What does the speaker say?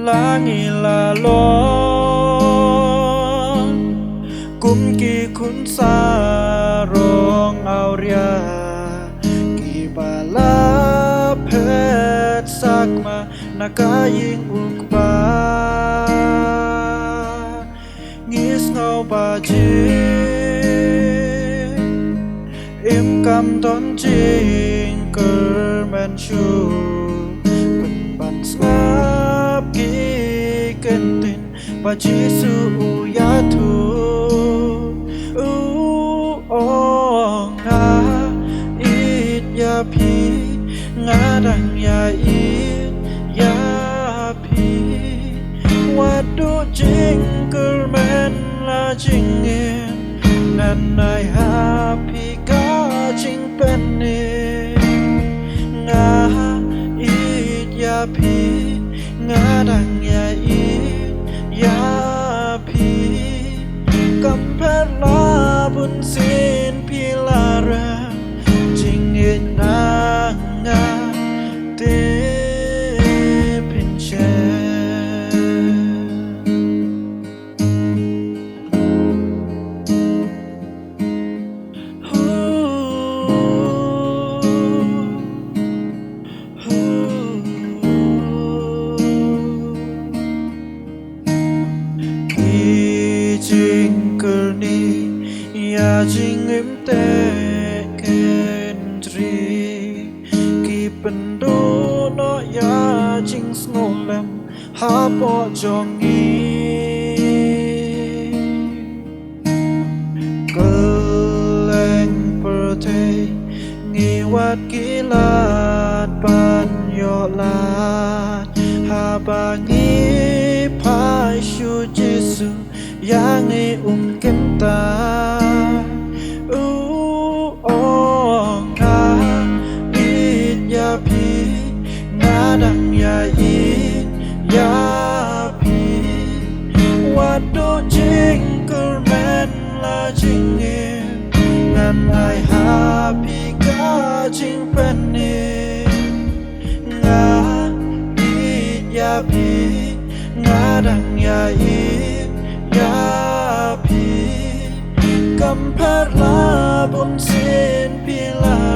Langi la lon kum ki kun sa rong au ria ki bala phet sakma nakaying ukba ngis ngau ba ji im kam don jing ker man chu ben ban ngap ki kentin ba ji su ya thu nga it ya pi nga dang ya it ya pi what do jingle man la jingin nan nai happy ka jing pen ni nga it ya pi nga dang ya it ya pi compare la bun sin pi la ra jing it na nga te pin che jingle ni ya jing im te kendri ki pendo no ya jing snolem ha po jongi keleng perte ngi wat kilat ban yo lat ha ba ngi pai shu jesu yang kenta nga it ya pi nga dang ya it ya pi what do jingle man la jingin ngan ai happy ka jing pen ni nga it ya pi nga dang ya it ya pi compare la bun sin pi la